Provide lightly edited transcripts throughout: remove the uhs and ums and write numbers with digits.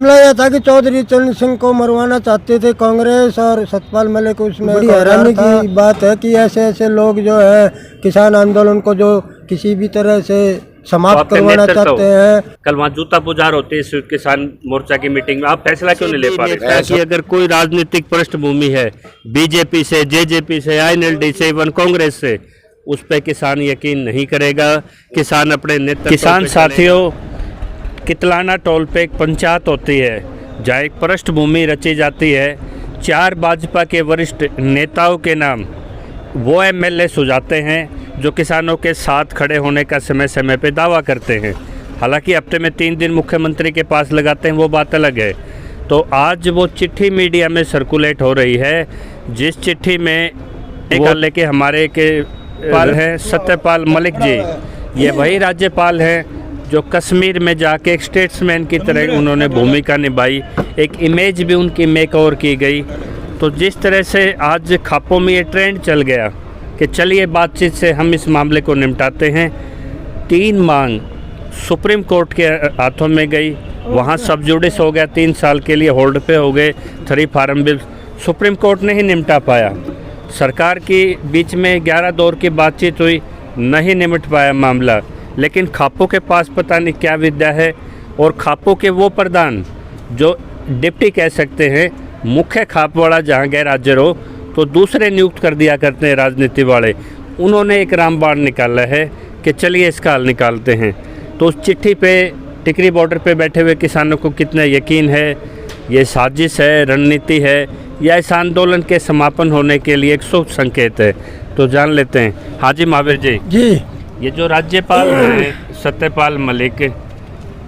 मामला यह था कि चौधरी चरण सिंह को मरवाना चाहते थे कांग्रेस और सतपाल मलिक। उसमें बड़ी हैरानी की बात है कि ऐसे ऐसे लोग जो है किसान आंदोलन को जो किसी भी तरह से समाप्त करवाना चाहते हैं। कल वहाँ जूता पुजार होती है संयुक्त किसान मोर्चा की मीटिंग में, आप फैसला क्यों नहीं ले पा रहे कि अगर कोई राजनीतिक पृष्ठभूमि है बीजेपी से, जेजेपी से, INLD से, इवन कांग्रेस से, उस पर किसान यकीन नहीं करेगा। किसान अपने नेतृत्व। किसान साथियों, कितलाना टोल पे एक पंचायत होती है जहाँ एक पृष्ठभूमि रची जाती है। 4 भाजपा के वरिष्ठ नेताओं के नाम वो MLA सुझाते हैं जो किसानों के साथ खड़े होने का समय समय पे दावा करते हैं। हालांकि हफ्ते में 3 दिन मुख्यमंत्री के पास लगाते हैं, वो बात अलग है। तो आज वो चिट्ठी मीडिया में सर्कुलेट हो रही है, जिस चिट्ठी में लेके हमारे के पाल हैं सत्यपाल मलिक जी। ये वही राज्यपाल हैं जो कश्मीर में जाके एक स्टेट्समैन की तरह उन्होंने भूमिका निभाई, एक इमेज भी उनकी मेक ओवर की गई। तो जिस तरह से आज खापों में ये ट्रेंड चल गया कि चलिए बातचीत से हम इस मामले को निपटाते हैं, 3 मांग सुप्रीम कोर्ट के हाथों में गई, वहाँ सब जुडिस हो गया, 3 साल के लिए होल्ड पे हो गए 3 फार्म बिल, सुप्रीम कोर्ट ने ही निपटा पाया। सरकार की बीच में 11 दौर की बातचीत हुई, नहीं निपट पाया मामला। लेकिन खापों के पास पता नहीं क्या विद्या है, और खापों के वो प्रधान जो डिप्टी कह सकते हैं, मुख्य खाप वाला जहाँ गैर हाजिर हो तो दूसरे नियुक्त कर दिया करते हैं राजनीति वाले, उन्होंने एक रामबाण निकाला है कि चलिए इसका हल निकालते हैं। तो उस चिट्ठी पे टिकरी बॉर्डर पे बैठे हुए किसानों को कितना यकीन है ये साजिश है, रणनीति है, या इस आंदोलन के समापन होने के लिए एक शुभ संकेत है? तो जान लेते हैं। हाजी महावीर जी, ये जो राज्यपाल हैं सत्यपाल मलिक,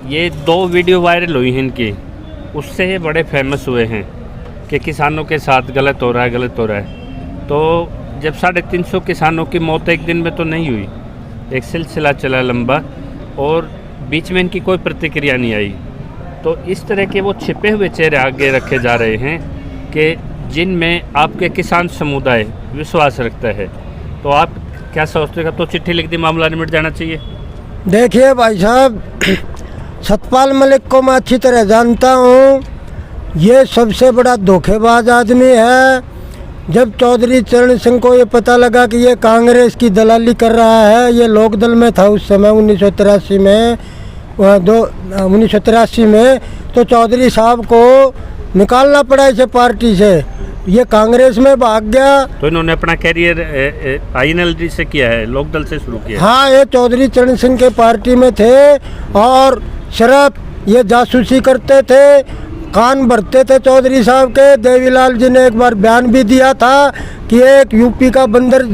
ये 2 वीडियो वायरल हुई हैं इनकी, उससे ये बड़े फेमस हुए हैं कि किसानों के साथ गलत हो रहा है, गलत हो रहा है। तो जब 350 किसानों की मौत एक दिन में तो नहीं हुई, एक सिलसिला चला लंबा, और बीच में इनकी कोई प्रतिक्रिया नहीं आई। तो इस तरह के वो छिपे हुए चेहरे आगे रखे जा रहे हैं कि जिनमें आपके किसान समुदाय विश्वास रखता है। तो आप क्या सोचते हैं? तो चिट्ठी लिख दी, मामला निपट जाना चाहिए। देखिए भाई साहब, सतपाल मलिक को मैं अच्छी तरह जानता हूँ, ये सबसे बड़ा धोखेबाज आदमी है। जब चौधरी चरण सिंह को ये पता लगा कि ये कांग्रेस की दलाली कर रहा है, ये लोकदल में था उस समय 1983 में, 1983 में, तो चौधरी साहब को निकालना पड़ा इसे पार्टी से। ये कांग्रेस में भाग गया। तो इन्होंने अपना कैरियर INLD से किया है, लोकदल से शुरू किया। हाँ, ये चौधरी चरण सिंह के पार्टी में थे और सिर्फ ये जासूसी करते थे, कान भरते थे चौधरी साहब के। देवीलाल जी ने एक बार बयान भी दिया था कि एक यूपी का बंदर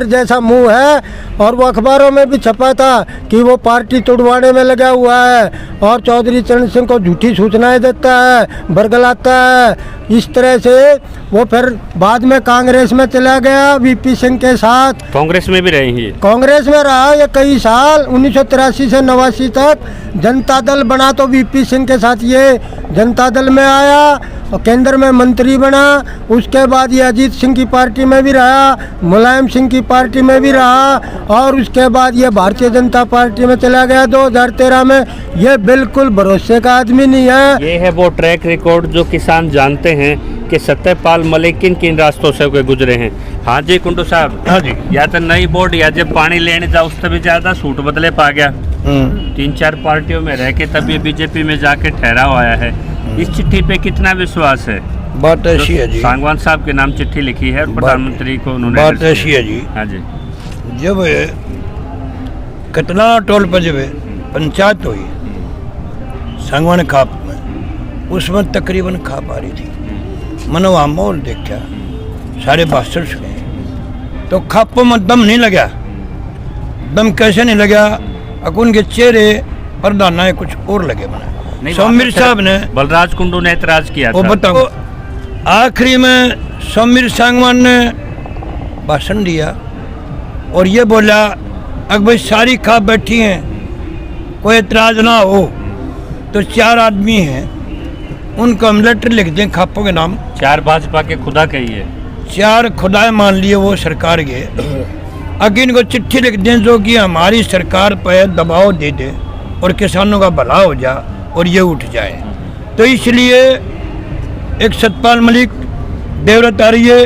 जैसा मुंह है, और वो अखबारों में भी छपा था कि वो पार्टी तोड़वाने में लगा हुआ है और चौधरी चरण सिंह को झूठी सूचनाएं देता है, बरगलाता है। इस तरह से वो फिर बाद में कांग्रेस में चला गया VP सिंह के साथ। कांग्रेस में भी रहे हैं? कांग्रेस में रहा ये कई साल, 1983 से 89 तक। जनता दल बना तो VP सिंह के साथ ये जनता दल में आया और केंद्र में मंत्री बना। उसके बाद ये अजीत सिंह की पार्टी में भी रहा, मुलायम सिंह की पार्टी में भी रहा, और उसके बाद ये भारतीय जनता पार्टी में चला गया 2013 में। ये बिल्कुल भरोसे का आदमी नहीं है। ये है वो ट्रैक रिकॉर्ड जो किसान जानते हैं कि सत्यपाल मलिक किन रास्तों से गुजरे हैं। हाँ जी कुंडू साहब। हाँ जी। या तो नई बोर्ड या जब पानी लेने जाओ उससे भी ज्यादा सूट बदले पा गया। 3-4 पार्टियों में रह के तब ये बीजेपी में जाके ठहराव आया है। इस चिट्ठी पे कितना विश्वास है? बात ऐसी है जी, सांगवान साहब के नाम चिट्ठी लिखी है प्रधानमंत्री को उन्होंने। बात ऐसी है जी। हाँ जी। जब कतलाना टोल पर जब पंचायत हुई सांगवान खाप में, उसमें तकरीबन खाप आ रही थी। मैंने वहाँ माहौल देखा, सारे बास्टर सुने, तो खापों में दम नहीं लगा। दम कैसे नहीं लगा? अकुन के चेहरे प्रधान है कुछ और लगे। मैंने सौमीर साहब ने, बलराज कुंडू ने एतराज किया वो था। बताओ, आखिरी में सौमीर सांगवान ने भाषण दिया और ये बोला अगर भाई सारी खाप बैठी हैं, कोई एतराज ना हो, तो 4 आदमी हैं, उनको हम लेटर लिख दें खापों के नाम। 4 भाजपा के खुदा कहिए, 4 खुदाए मान लिए वो सरकार के। अगर इनको चिट्ठी लिख दें जो कि हमारी सरकार पर दबाव दे दे और किसानों का भला हो जाए और ये उठ जाए। तो इसलिए एक सतपाल मलिक, देवव्रत आर्य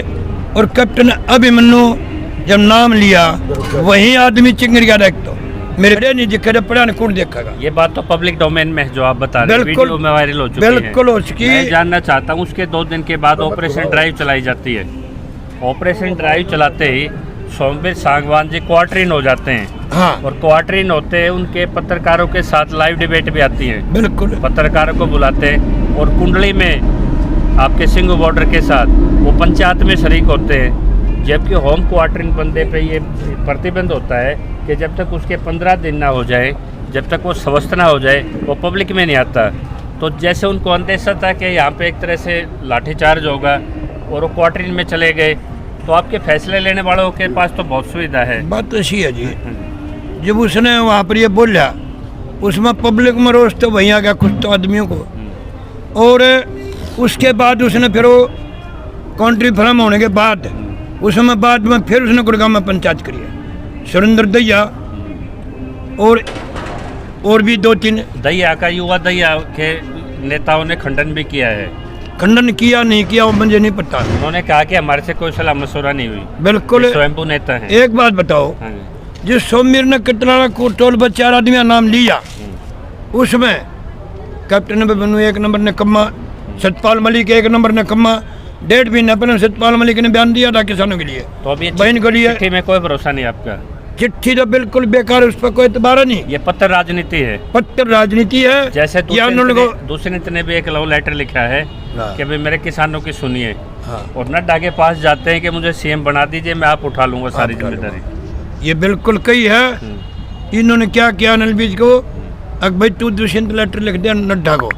और कैप्टन अभिमन्यु जब नाम लिया, वही आदमी चिंगरिया देख तो मेरे नहीं दिखे पढ़ा ने कौन देखेगा। ये बात तो पब्लिक डोमेन में है जो आप बता रहे हैं, बिल्कुल, वीडियो में वायरल हो चुकी बिल्कुल हो चुकी मैं जानना चाहता हूँ उसके 2 दिन के बाद ऑपरेशन ड्राइव चलाई जाती है। ऑपरेशन ड्राइव चलाते ही सोमवीर सांगवान जी क्वार्टरिन हो जाते हैं। हाँ और क्वार्टरिन होते हैं, उनके पत्रकारों के साथ लाइव डिबेट भी आती है। बिल्कुल, पत्रकारों को बुलाते हैं और कुंडली में आपके सिंघू बॉर्डर के साथ वो पंचायत में शरीक होते हैं। जबकि होम क्वार्टरिन बंदे पे ये प्रतिबंध होता है कि जब तक उसके 15 दिन ना हो जाए, जब तक वो स्वस्थ ना हो जाए, वो पब्लिक में नहीं आता। तो जैसे उनको अंदेशा था कि यहाँ पे एक तरह से लाठीचार्ज होगा और वो क्वार्टरिन में चले गए, तो आपके फैसले लेने वालों के पास तो बहुत सुविधा है। बात तो ऐसी है जी। जब उसने वहाँ पर ये बोला, उसमें पब्लिक में रोष तो वहीं आ गया कुछ तो आदमियों को। और उसके बाद उसने फिर वो काउंट्री फर्म होने के बाद उसमें बाद में फिर उसने गुड़गांव में पंचायत करी है। सुरेंद्र दैया और भी 2-3 दैया का, युवा दैया के नेताओं ने खंडन भी किया है। खंडन किया नहीं किया वो मुझे नहीं पता। उन्होंने कहा कि हमारे से कोई सलाह मशवरा नहीं हुई। बिल्कुल, स्वयंभू नेता है। एक बात बताओ, जिस सोमवीर ने कितना टोल पर 4 आदमी का नाम लिया, उसमें कैप्टन अभिमन्यु 1 नंबर निकम्मा, सतपाल मलिक 1 नंबर निकम्मा। 1.5 महीने पहले सतपाल मलिक ने बयान दिया था किसानों के लिए, तो अभी बहन के लिए। चिट्ठी में कोई भरोसा नहीं आपका? चिट्ठी तो बिल्कुल बेकार है, उस पर कोई एतबार नहीं। ये पत्र राजनीति है। पत्र राजनीति है। जैसे दूसरे दूसरे ने भी एक लव लेटर लिखा है हाँ। कि भाई मेरे किसानों की सुनिए। हाँ। और नड्डा के पास जाते हैं कि मुझे सीएम बना दीजिए, मैं आप उठा लूंगा सारी जिम्मेदारी। ये बिल्कुल कही है। इन्होंने क्या किया अनिल विज को, अब भाई तू दुष्यंत लेटर लिख दे नड्डा को,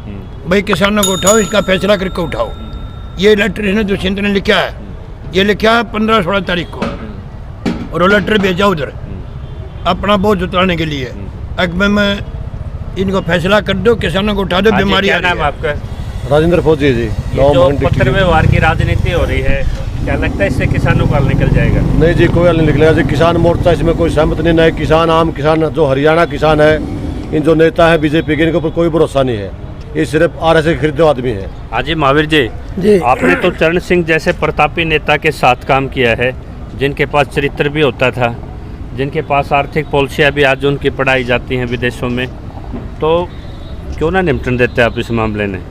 भाई किसानों को उठाओ, इसका फैसला करके उठाओ। ये लेटर इसने दुष्यंत ने लिखा है, ये लिखा है 15-16 तारीख को, और वो लेटर भेजा उधर अपना बोझ उतारने के लिए। अकबर में इनको फैसला कर दो, किसानों को उठा दो, बीमारी आ रही है। आपका राजेंद्र फौजी जी। जो पत्र व्यवहार की राजनीति हो रही है, क्या लगता है इससे किसानों का हल निकल जाएगा? नहीं जी, कोई हल नहीं निकलेगा जी। किसान मोर्चा इसमें कोई सहमत नहीं है। किसान, आम किसान, जो हरियाणा किसान है, इन जो नेता है बीजेपी के, इनके ऊपर कोई भरोसा नहीं है। ये सिर्फ आरएसएस के खरीदे आदमी है। हाजी महावीर जी, आपने तो चरण सिंह जैसे प्रतापी नेता के साथ काम किया है, जिनके पास चरित्र भी होता था, जिनके पास आर्थिक पॉलिसियाँ भी आज उनकी पढ़ाई जाती हैं विदेशों में, तो क्यों ना निपटन देते आप इस मामले में?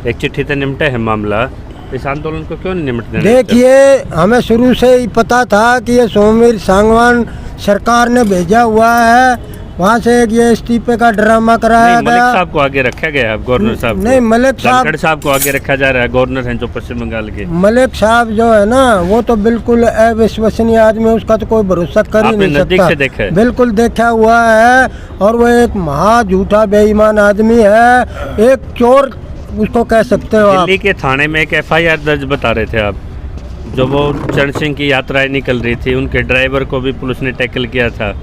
एक चिट्ठी तो निपटे है मामला, इस आंदोलन को क्यों नहीं निपटने देते? देखिए, हमें शुरू से ही पता था कि ये सोमवीर सांगवान सरकार ने भेजा हुआ है। वहाँ से एक ये इस्तीफे का ड्रामा कराया मलिक गया। साहब को आगे रखा गया है, गवर्नर साहब नहीं, मलिक साहब को आगे रखा जा रहा है। गवर्नर हैं जो पश्चिम बंगाल के। मलिक साहब जो है ना, वो तो बिल्कुल अविश्वसनीय आदमी है, उसका तो कोई भरोसा कर ही नहीं नजदीक से सकता। देखा है? बिल्कुल देखा हुआ है, और वो एक महा झूठा बेईमान आदमी है, एक चोर उसको कह सकते हो आप। दिल्ली के थाने में एक FIR दर्ज बता रहे थे आप, जो वो चरण सिंह की यात्राएं निकल रही थी, उनके ड्राइवर को भी पुलिस ने टैकल किया था।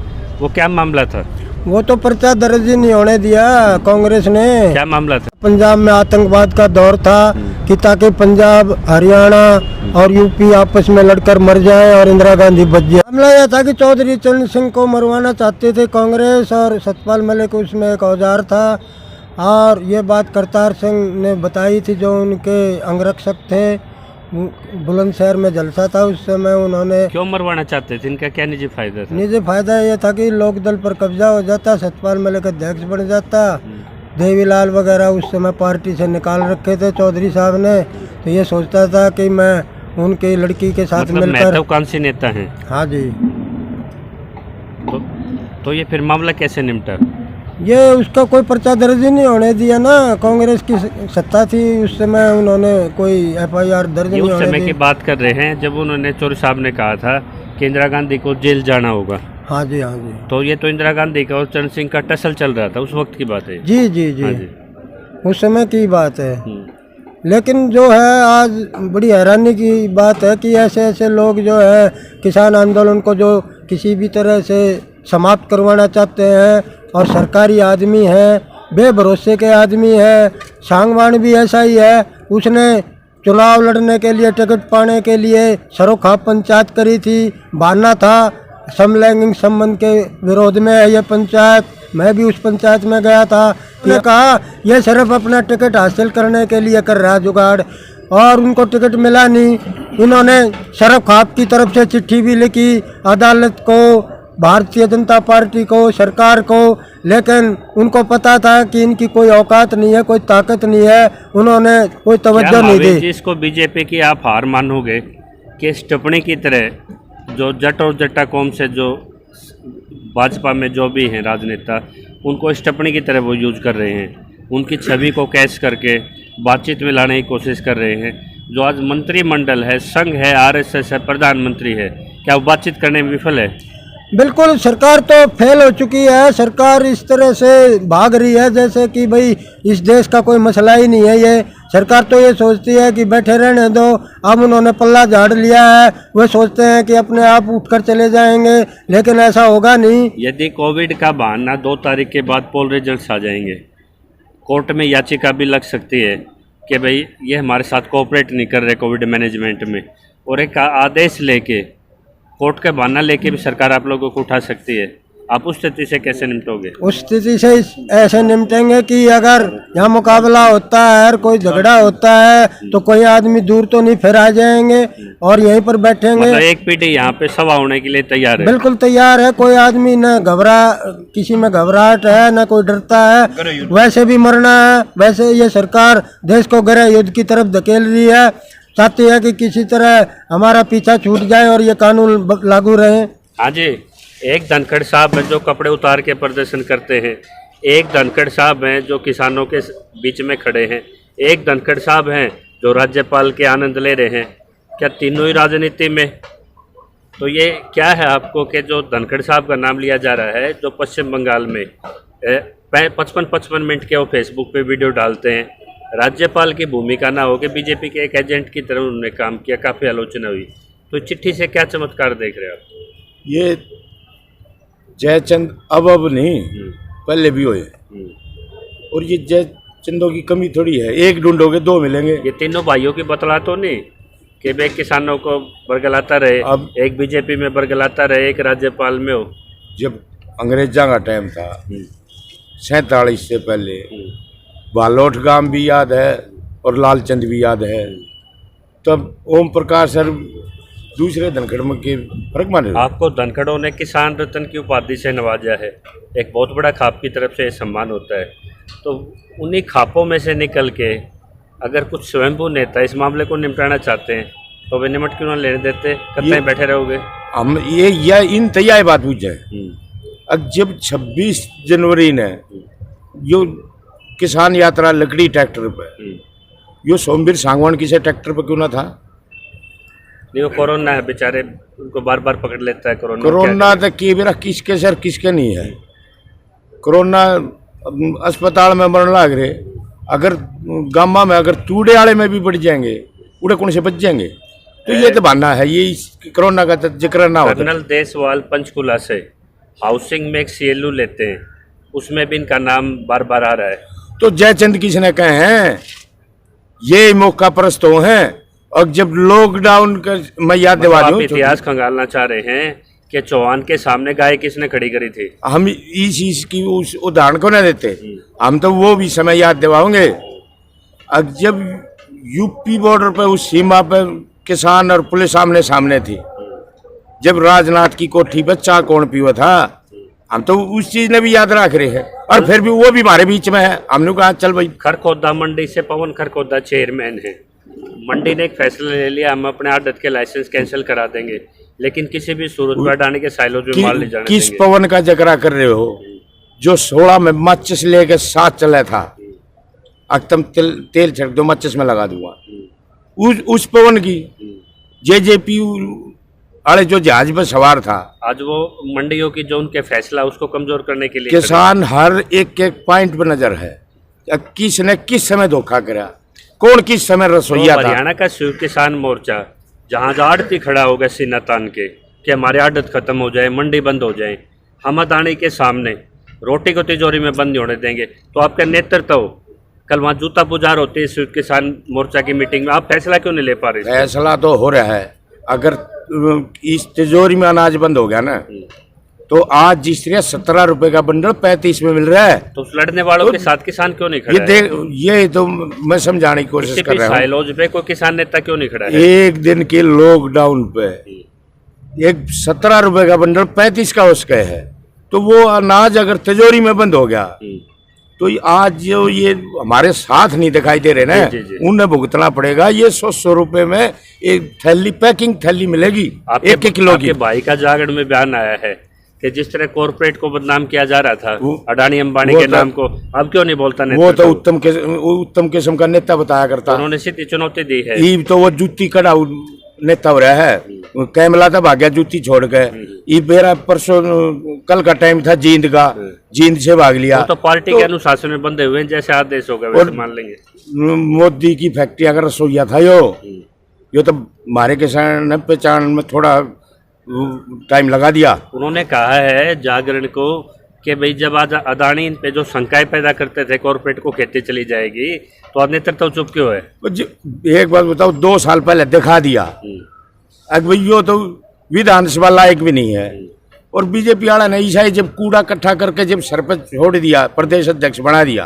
वो क्या मामला था? वो तो पर्चा दर्ज ही नहीं होने दिया कांग्रेस ने। क्या मामला था? पंजाब में आतंकवाद का दौर था कि ताकि पंजाब, हरियाणा और यूपी आपस में लड़कर मर जाए और इंदिरा गांधी बच जाए। मामला यह था कि चौधरी चरण सिंह को मरवाना चाहते थे कांग्रेस, और सतपाल मलिक उसमें एक औजार था। और ये बात करतार सिंह ने बताई थी, जो उनके अंगरक्षक थे। बुलंदशहर में जलसा था उस समय। उन्होंने क्यों मरवाना चाहते थे? इनका क्या निजी फायदा था? निजी फायदा ये था कि लोकदल पर कब्जा हो जाता, सतपाल मलिक अध्यक्ष बन जाता। देवीलाल वगैरह उस समय पार्टी से निकाल रखे थे चौधरी साहब ने, तो ये सोचता था कि मैं उनकी लड़की के साथ मतलब मिलकर। महत्वाकांक्षी नेता हैं। हाँ जी। तो ये फिर मामला कैसे निपटा? ये उसका कोई पर्चा दर्ज ही नहीं होने दिया ना। कांग्रेस की सत्ता थी उस समय, उन्होंने कोई FIR दर्ज नहीं उस होने समय दी। की बात कर रहे हैं जब उन्होंने चौधरी साहब ने कहा था कि इंदिरा गांधी को जेल जाना होगा। हाँ जी, हाँ जी। तो ये तो इंदिरा गांधी का और चरण सिंह का टसल चल रहा था, उस वक्त की बात है। जी जी जी, हाँ जी। उस समय की बात है। लेकिन जो है आज बड़ी हैरानी की बात है कि ऐसे ऐसे लोग जो है किसान आंदोलन को जो किसी भी तरह से समाप्त करवाना चाहते हैं, और सरकारी आदमी है, बेभरोसे के आदमी है। सांगवान भी ऐसा ही है, उसने चुनाव लड़ने के लिए, टिकट पाने के लिए सरोखा पंचायत करी थी। बहाना था समलैंगिक संबंध के विरोध में है ये पंचायत। मैं भी उस पंचायत में गया था। उन्होंने कहा ये सिर्फ अपना टिकट हासिल करने के लिए कर रहा है जुगाड़, और उनको टिकट मिला नहीं। इन्होंने शरफ खाप की तरफ से चिट्ठी भी लिखी अदालत को, भारतीय जनता पार्टी को, सरकार को, लेकिन उनको पता था कि इनकी कोई औकात नहीं है, कोई ताकत नहीं है, उन्होंने कोई तवज्जो नहीं दी। जिसको बीजेपी की आप हार मानोगे कि इस टिप्पणी की तरह जो जट और जट्टा कौम से जो भाजपा में जो भी हैं राजनेता, उनको इस टिप्पणी की तरह वो यूज कर रहे हैं, उनकी छवि को कैश करके बातचीत में लाने की कोशिश कर रहे हैं। जो आज मंत्रिमंडल है, संघ है, आरएसएस है, प्रधानमंत्री है, क्या वो बातचीत करने में विफल है? बिल्कुल, सरकार तो फेल हो चुकी है। सरकार इस तरह से भाग रही है जैसे कि भाई इस देश का कोई मसला ही नहीं है। ये सरकार तो ये सोचती है कि बैठे रहने दो। अब उन्होंने पल्ला झाड़ लिया है, वे सोचते हैं कि अपने आप उठकर चले जाएंगे, लेकिन ऐसा होगा नहीं। यदि कोविड का बहाना 2 तारीख के बाद पोल रिजल्ट्स आ जाएंगे, कोर्ट में याचिका भी लग सकती है कि भाई ये हमारे साथ कोऑपरेट नहीं कर रहे कोविड मैनेजमेंट में, और एक आदेश लेके कोर्ट का बहाना लेके भी सरकार आप लोगों को उठा सकती है। आप उस स्थिति से कैसे निपटोगे? उस स्थिति से ऐसे निपटेंगे कि अगर यहाँ मुकाबला होता है और कोई झगड़ा होता है तो कोई आदमी दूर तो नहीं, फिर आ जाएंगे और यहीं पर बैठेंगे। मतलब एक पीढ़ी यहाँ पे सभा होने के लिए तैयार है? बिल्कुल तैयार है। कोई आदमी न किसी में घबराहट है, न कोई डरता है। वैसे भी मरना है, वैसे ये सरकार देश को गृह युद्ध की तरफ धकेल रही है, चाहती है कि किसी तरह हमारा पीछा छूट जाए और ये कानून लागू रहे। हाँ जी, एक धनखड़ साहब हैं जो कपड़े उतार के प्रदर्शन करते हैं, एक धनखड़ साहब हैं जो किसानों के बीच में खड़े हैं, एक धनखड़ साहब हैं जो राज्यपाल के आनंद ले रहे हैं। क्या तीनों ही राजनीति में? तो ये क्या है आपको कि जो धनखड़ साहब का नाम लिया जा रहा है, जो पश्चिम बंगाल में 55 मिनट के वो फेसबुक पे वीडियो डालते हैं, राज्यपाल की भूमिका ना हो कि बीजेपी के एक एजेंट की तरह उन्होंने काम किया, काफ़ी आलोचना हुई। तो चिट्ठी से क्या चमत्कार देख रहे हो आप? ये जयचंद अब नहीं, पहले भी हुए, और ये जयचंदों की कमी थोड़ी है। एक ढूंढोगे 2 मिलेंगे। ये तीनों भाइयों की बतला तो नहीं कि वे किसानों को बरगलाता रहे, अब एक बीजेपी में बरगलाता रहे, एक राज्यपाल में हो। जब अंग्रेजा का टाइम था 47 से पहले, बालोट गांव भी याद है और लालचंद भी याद है, तब ओम प्रकाश सर दूसरे धनखड़ में के फर्क माने। आपको धनखड़ों ने किसान रत्न की उपाधि से नवाजा है, एक बहुत बड़ा खाप की तरफ से सम्मान होता है। तो उन्हीं खापों में से निकल के अगर कुछ स्वयंभू नेता इस मामले को निपटाना चाहते हैं तो वे निमट क्यों ना लेने देते? कतई बैठे रहोगे? हम ये इन तैयार बात पूछ जाए। अब जब 26 जनवरी ने जो किसान यात्रा लकड़ी ट्रैक्टर पे, यो सोमवीर सांगवान किसे ट्रैक्टर पे क्यों ना था? नहीं, वो कोरोना है बेचारे, उनको बार बार पकड़ लेता है कोरोना। कोरोना तो की बेरा किसके सर किसके नहीं है। कोरोना अस्पताल में मरने लग रहे, अगर गामा में अगर तूड़े आड़े में भी बढ़ जाएंगे, उड़े कौन से बच जाएंगे? तो ये तो बहाना है, ये कोरोना का तो जिक्र ना हो। कर्नल देसवाल पंचकुला से हाउसिंग में एक CLU लेते हैं, उसमें भी इनका नाम बार बार आ रहा है। तो जयचंद किसने कहे हैं? ये मौका परस्त हैं। और जब लॉकडाउन का मैं याद दिवा दूं, इतिहास खंगालना चाह रहे हैं कि चौहान के सामने गाय किसने खड़ी करी थी? हम इस चीज की उस उदाहरण को ना देते, हम तो वो भी समय याद दिवाओगे। अब जब यूपी बॉर्डर पे उस सीमा पे किसान और पुलिस आमने सामने थी, जब राजनाथ की कोठी पे चाय कौन पीवा था, हम तो उस चीज ने भी याद रख रहे हैं, और फिर भी वो भी हमारे बीच में है। हमने कहा चल भाई। खरखोदा मंडी से पवन खरखोदा चेयरमैन है, मंडी ने एक फैसला ले लिया, हम अपने आड़त के लाइसेंस कैंसिल करा देंगे, लेकिन किसी भी सूरत पर डालने के साइलों में माल ले जाने किस देंगे। पवन का जिक्र कर रहे हो? जो 16 में माचिस लेके साथ चला था, अक्तम तेल छिड़क दो, माचिस में लगा दूंगा। उस पवन की जेजेपी अरे जो जहाज पर सवार था, आज वो मंडियों की जो उनके फैसला उसको कमजोर करने के लिए किसान हर एक पॉइंट पर नजर है। किसने किस समय धोखा करा, कौन किस समय रसोईया था? हरियाणा का शिव किसान मोर्चा जहाँ आड़ती खड़ा होगा सीना तान के कि हमारे आड़त खत्म हो जाए, मंडी बंद हो जाए, हम अदानी के सामने रोटी को तिजोरी में बंद नहीं होने देंगे। तो आपका नेतृत्व हो, कल वहाँ जूता पुजार होती है शिव किसान मोर्चा की मीटिंग में, आप फैसला क्यों नहीं ले पा रहे? फैसला तो हो रहा है। अगर इस तिजोरी में अनाज बंद हो गया ना, तो आज जिस तरह 17 रुपए का बंडल 35 में मिल रहा है। तो उस लड़ने वालों के साथ किसान क्यों नहीं ये खड़ा है? देख, ये तो मैं समझाने की कोशिश कर रहा हूँ। साइलोज पे कोई किसान नेता क्यों नहीं खड़ा है? एक दिन के लॉकडाउन पे एक 17 रुपए का बंडल 35 का उसका है, तो वो अनाज अगर तिजोरी में बंद हो गया तो आज जो ये हमारे साथ नहीं दिखाई दे रहे ना, जी, जी। उन्हें भुगतना पड़ेगा। ये 100 रुपए में एक थैली पैकिंग थैली मिलेगी 1 किलो की। आपके भाई का जागरण में बयान आया है कि जिस तरह कॉर्पोरेट को बदनाम किया जा रहा था अडानी अंबानी के नाम को, अब क्यों नहीं बोलता नेता? वो तो उत्तम किस्म का नेता बताया करता। उन्होंने सीधी चुनौती दी है। ई तो वो जूती कड़ा नेता हो रहा है, कैमला था भाग्या जूती छोड़ के। ये मेरा परसों कल का टाइम था जींद का, जींद से भाग लिया। वो तो पार्टी के अनुशासन में बंधे हुए हैं, जैसे आदेश होगा वैसे मान लेंगे। मोदी की फैक्ट्री अगर रसोईया था यो तो हमारे किसान ने पहचान में थोड़ा टाइम लगा दिया। उन्होंने कहा है जागरण को कि भाई जब आज अदानी इन पे जो शंकाएं पैदा करते थे कॉर्पोरेट को खेती चली जाएगी, तो अब नेतृत्व चुप क्यों है? एक बात बताओ, 2 साल पहले दिखा दिया, अब भाई यो तो विधानसभा लायक भी नहीं है। और बीजेपी वाला ने ईसाई जब कूड़ा इकट्ठा करके जब सर पर छोड़ दिया, प्रदेश अध्यक्ष बना दिया,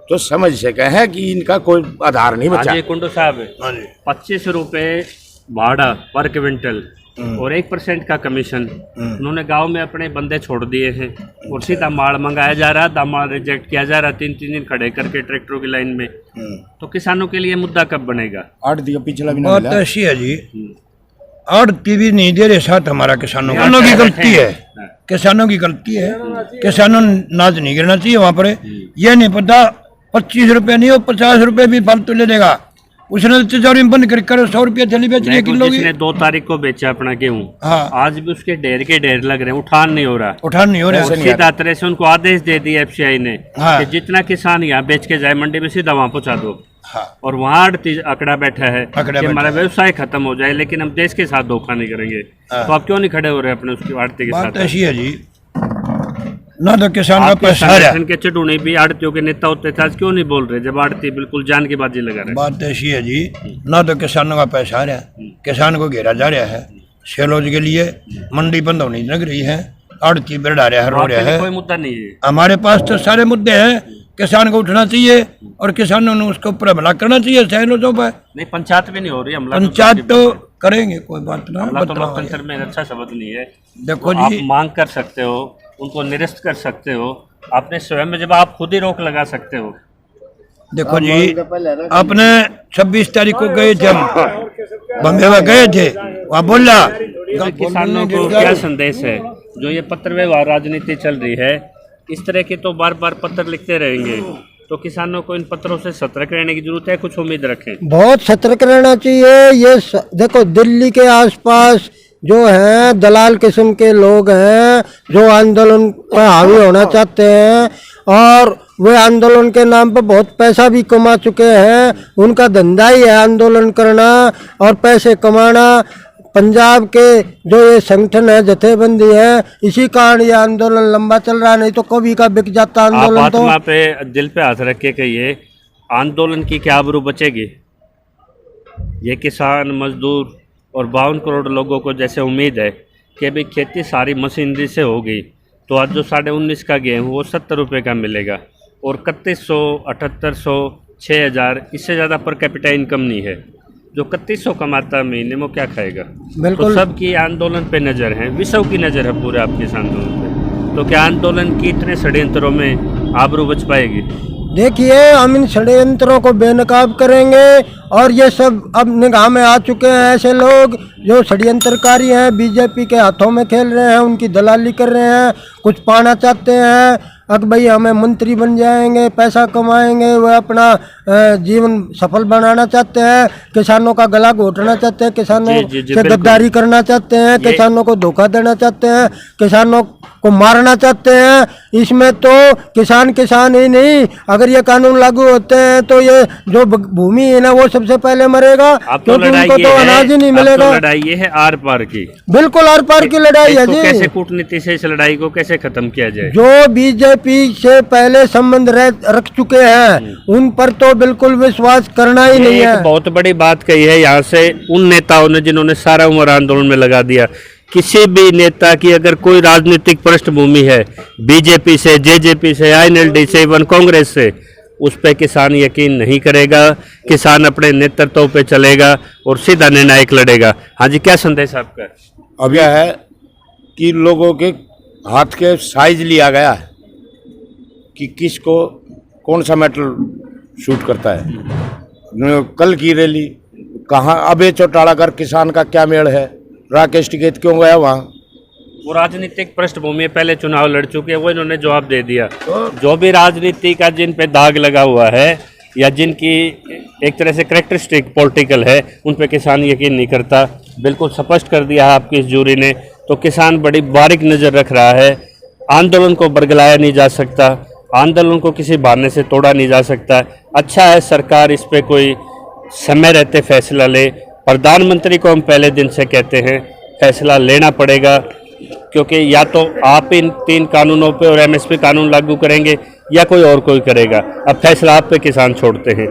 तो समझ से कहे कि इनका कोई आधार नहीं बचा। कुंडू साहब 25 रुपए भाड़ा पर क्विंटल और 1% का कमीशन उन्होंने गांव में अपने बंदे छोड़ दिए हैं और सीधा माल मंगाया जा रहा है, माल रिजेक्ट किया जा रहा है 3-3 दिन खड़े करके ट्रैक्टरों की लाइन में। तो किसानों के लिए मुद्दा कब बनेगा? 8 दिन पिछला भी बात ऐसी है जी, आड़ती भी नहीं दे रहे साथ हमारा किसानों की गलती है। किसानों की गलती है, किसानों ने नाज नहीं गिरना चाहिए वहाँ पर। ये नहीं पता 25 रुपए नहीं हो 50 रुपए भी फालतू ले लेगा। उसने तिजोरी में बंद कर 100 रुपया थैली बेच रही है किलो की। जिसने 2 तारीख को बेचा अपना गेहूँ, हाँ, आज भी उसके ढेर के ढेर लग रहे हैं, उठान नहीं हो रहा। सीधा तरह से उनको आदेश दे दिया एफसीआई ने कि जितना किसान यहाँ बेच के जाए मंडी में सीधा वहाँ पहुँचा दो। हाँ। और वहाँ अकड़ा बैठा है कि हमारा व्यवसाय खत्म हो जाए, लेकिन हम देश के साथ धोखा नहीं करेंगे। हाँ। तो आप क्यों नहीं खड़े हो रहे अपने उसकी आड़ती के साथ? बात ऐसी है जी, ना तो किसान का पैसा है। के चटूने भी आड़तियों के नेता होते थे, आज क्यों नहीं बोल रहे जब आड़ती बिल्कुल जान की बाजी लगा रहे? बात ऐसी है जी, ना तो किसानों का पैसा आ रहा है, किसान को घेरा जा रहा है। सेलोज के लिए मंडी बंद होनी लग रही है, आड़ती बढ़ा रहा है, रो रहा है। कोई मुद्दा नहीं है हमारे पास तो सारे मुद्दे हैं। किसान को उठना चाहिए और किसानों ने उसके ऊपर हमला करना चाहिए सेलोजों पर। नहीं, पंचायत भी नहीं हो रही, पंचायत तो करेंगे, कोई बात ना। तो लोकतंत्र में अच्छा शब्द नहीं है। देखो आप जी, मांग कर सकते हो, उनको निरस्त कर सकते हो, अपने स्वयं में जब आप खुद ही रोक लगा सकते हो। देखो जी, अपने 26 तारीख को गए थे, हम बम्बे में गए थे, वहाँ बोला किसानों को क्या संदेश है? जो ये पत्र व्यवहार राजनीति चल रही है, इस तरह के तो बार बार पत्र लिखते रहेंगे, तो किसानों को इन पत्रों से सतर्क रहने की जरूरत है। कुछ उम्मीद रखें, बहुत सतर्क रहना चाहिए। ये देखो दिल्ली के आसपास जो हैं दलाल किस्म के लोग हैं जो आंदोलन पर हावी होना चाहते हैं, और वे आंदोलन के नाम पर बहुत पैसा भी कमा चुके हैं। उनका धंधा ही है आंदोलन करना और पैसे कमाना। पंजाब के जो ये संगठन है, जथेबंदी है, इसी कारण ये आंदोलन लंबा चल रहा है, नहीं तो कभी का बिक जाता आंदोलन। आप आत्मा पे दिल पे हाथ रख के कहिए, आंदोलन की क्या आबरू बचेगी? ये किसान मजदूर और 52 करोड़ लोगों को जैसे उम्मीद है कि भाई खेती सारी मशीनरी से हो गई, तो आज जो 19.5 का गेहूँ वो 70 रुपये का मिलेगा और 3100, 7800, 6000, इससे ज़्यादा पर कैपिटा इनकम नहीं है। जो 3100 कमाता है महीने में क्या खाएगा? बिल्कुल। तो सबकी आंदोलन पे नज़र है, विश्व की नज़र है पूरे आपके इस आंदोलन पे। तो क्या आंदोलन की इतने षड्यंत्रों में आबरू बच पाएगी? देखिए, हम इन षड्यंत्रों को बेनकाब करेंगे और ये सब अब निगाह में आ चुके हैं। ऐसे लोग जो षड्यंत्रकारी हैं, बीजेपी के हाथों में खेल रहे हैं, उनकी दलाली कर रहे हैं, कुछ पाना चाहते हैं। अब भाई हमें मंत्री बन जाएंगे, पैसा कमाएंगे, वह अपना जीवन सफल बनाना चाहते हैं, किसानों का गला घोटना चाहते हैं, किसानों से गद्दारी करना चाहते हैं, किसानों को धोखा देना चाहते हैं, किसानों को मारना चाहते हैं। इसमें तो किसान ही नहीं, अगर ये कानून लागू होते हैं तो ये जो भूमि है ना वो सबसे पहले मरेगा, क्योंकि उनको तो अनाज ही नहीं मिलेगा। लड़ाई ये है आर पार की, बिल्कुल आर पार की लड़ाई है जी। कैसे कूटनीति से इस लड़ाई को कैसे खत्म किया जाए? जो बीजेपी से पहले संबंध रख चुके हैं उन पर तो बिल्कुल विश्वास करना ही नहीं है। बहुत बड़ी बात कही है यहाँ से उन नेताओं ने जिन्होंने सारा उम्र आंदोलन में लगा दिया। किसी भी नेता की अगर कोई राजनीतिक पृष्ठभूमि है, बीजेपी से, जेजेपी से, आईएनएलडी से, इवन कांग्रेस से, उस पे किसान यकीन नहीं करेगा। किसान अपने नेतृत्व पे चलेगा और सीधा निर्णायक लड़ेगा। हाँ जी, क्या संदेश आपका? अब यह है कि लोगों के हाथ के साइज लिया गया है कि किसको कौन सा मेटल शूट करता है। कल की रैली कहाँ, अबे चौटाला कर किसान का क्या मेल है? राकेश टिकैत क्यों गया वहाँ? वो राजनीतिक पृष्ठभूमि पहले चुनाव लड़ चुके हैं, वो इन्होंने जवाब दे दिया। जो भी राजनीति का जिन पे दाग लगा हुआ है या जिनकी एक तरह से करेक्टरिस्टिक पॉलिटिकल है, उन पे किसान यकीन नहीं करता। बिल्कुल स्पष्ट कर दिया है आपकी इस जूरी ने। तो किसान बड़ी बारीक नज़र रख रहा है। आंदोलन को बरगलाया नहीं जा सकता, आंदोलन को किसी बहाने से तोड़ा नहीं जा सकता। अच्छा है सरकार इस पे कोई समय रहते फैसला ले। प्रधानमंत्री को हम पहले दिन से कहते हैं फैसला लेना पड़ेगा, क्योंकि या तो आप इन 3 कानूनों पे और एमएसपी कानून लागू करेंगे या कोई और कोई करेगा। अब फैसला आप पे किसान छोड़ते हैं।